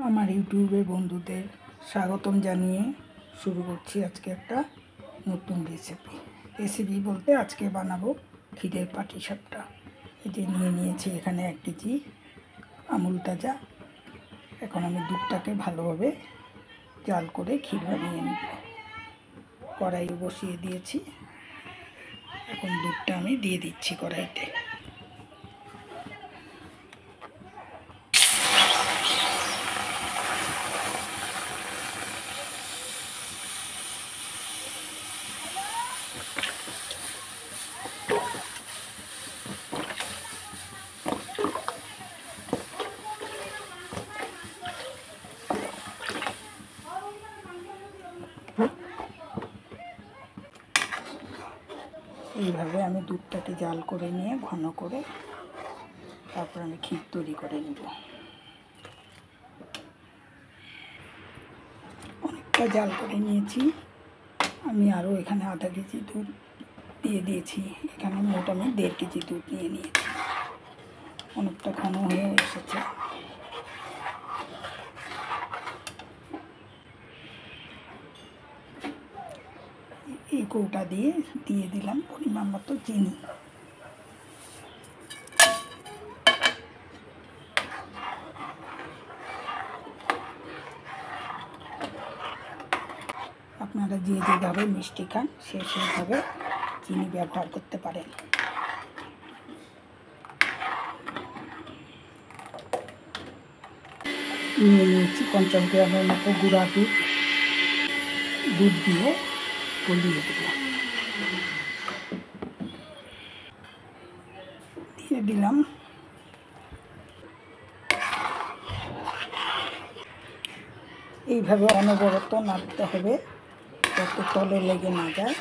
আমার ইউটিউবের বন্ধুদের স্বাগতম জানিয়ে শুরু করছি আজকে একটা নতুন রেসিপি বলতে আজকে বানাবো ক্ষীরের পাটিসাপটা। এই যে নিয়েছি এখানে 1 কেজি আমুল তাজা। এখন আমি দুধটাকে ভালোভাবে জাল করে ক্ষীর বানিয়ে নেব। কড়াই বসিয়ে দিয়েছি, এখন দুধটা আমি দিয়ে দিচ্ছি কড়াইতে। এইভাবে আমি দুধটাকে জাল করে নিয়ে ঘন করে তারপর আমি ক্ষীর তৈরি করে নেব। অনেকটা জাল করে নিয়েছি আমি, আরও এখানে আধা কেজি দুধ দিয়ে দিয়েছি। এখানে মোট আমি 1.5 কেজি দুধ নিয়েছি। অনেকটা ঘন হয়ে এসেছে। এই কৌটা দিয়ে দিলাম পরিমাণ মতো চিনি। আপনারা যেভাবে মিষ্টি খান সেইভাবে চিনি ব্যবহার করতে পারেন। নিয়েছি 50 গ্রামের মতো গুঁড়া দুধ দিয়ে গলিয়ে দিলাম। দিয়ে দিলাম এইভাবে অনবরত নাড়তে হবে যাতে তলে লেগে না যায়।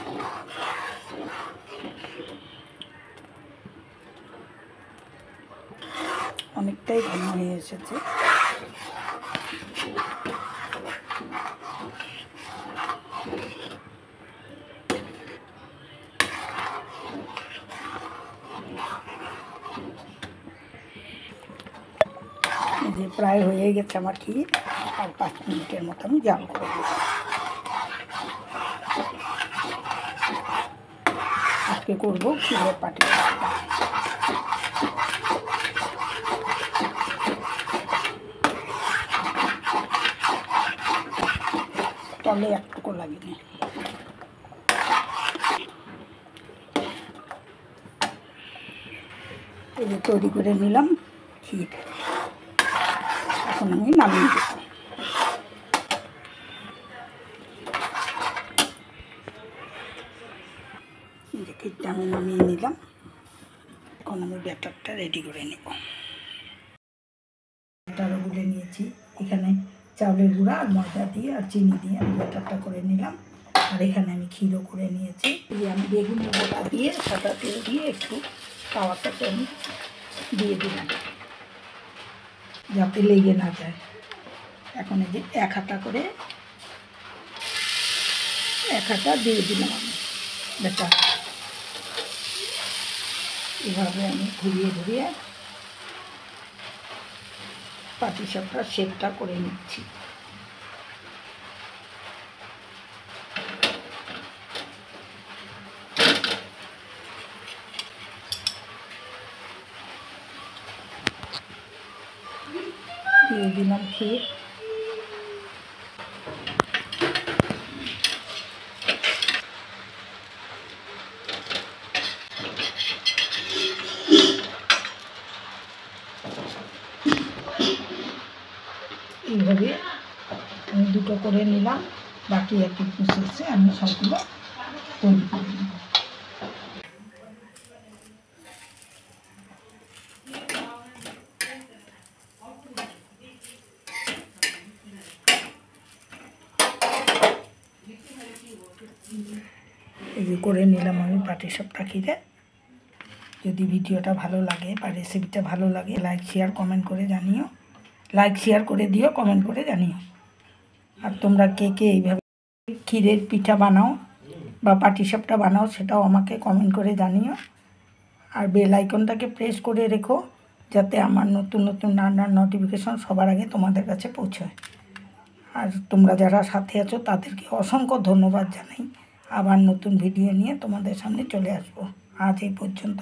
অনেকটাই ঘন হয়ে এসেছে। যে প্রায় হয়ে গেছে আমার ক্ষীর, আর 5 মিনিটের মতো আমি জাল করে দেব। আজকে করবো ক্ষীরের পাটিসাপটা। তলে একটুকু লাগেনি। এই যে তৈরি করে নিলাম ক্ষীর, এখন আমি নামিয়ে দেব। এই যে ক্ষীরটা আমি নামিয়ে নিলাম, এখন আমি ব্যাটারটা রেডি করে নেব। ব্যাটারও গুলে নিয়েছি, এখানে চাউলের গুঁড়া আর ময়দা দিয়ে আর চিনি দিয়ে আমি ব্যাটারটা করে নিলাম। আর এখানে আমি ক্ষীরও করে নিয়েছি। এই আমি বেগুন গোটা দিয়ে সাদা তেল দিয়ে একটু তাওয়াটাতে আমি দিয়ে দিলাম যাতে লেগে না যায়। এখন এই যে 1 হাতা দিয়ে দিলাম আমি ব্যাটার। এভাবে আমি ঘুরিয়ে পাটিসাপটার শেপটা করে নিচ্ছি। দিয়ে দিলাম ক্ষীর। এইভাবে আমি দুটো করে নিলাম, বাকি একই প্রসেসে আমি সবগুলো তৈরি করে নেব। এই যে করে নিলাম আমি পাটিসাপটা ক্ষীরে। যদি ভিডিওটা ভালো লাগে বা রেসিপিটা ভালো লাগে লাইক শেয়ার কমেন্ট করে জানিও। কমেন্ট করে জানিও। আর তোমরা কে এইভাবে ক্ষীরের পিঠা বানাও বা পাটিসাপটা বানাও সেটাও আমাকে কমেন্ট করে জানিও। আর বেল আইকনটাকে প্রেস করে রেখো যাতে আমার নতুন নতুন রান্নার নোটিফিকেশন সবার আগে তোমাদের কাছে পৌঁছয়। আর তোমরা যারা সাথে আছো তাদেরকে অসংখ্য ধন্যবাদ জানাই। আবার নতুন ভিডিও নিয়ে তোমাদের সামনে চলে আসবো। আজ এই পর্যন্ত।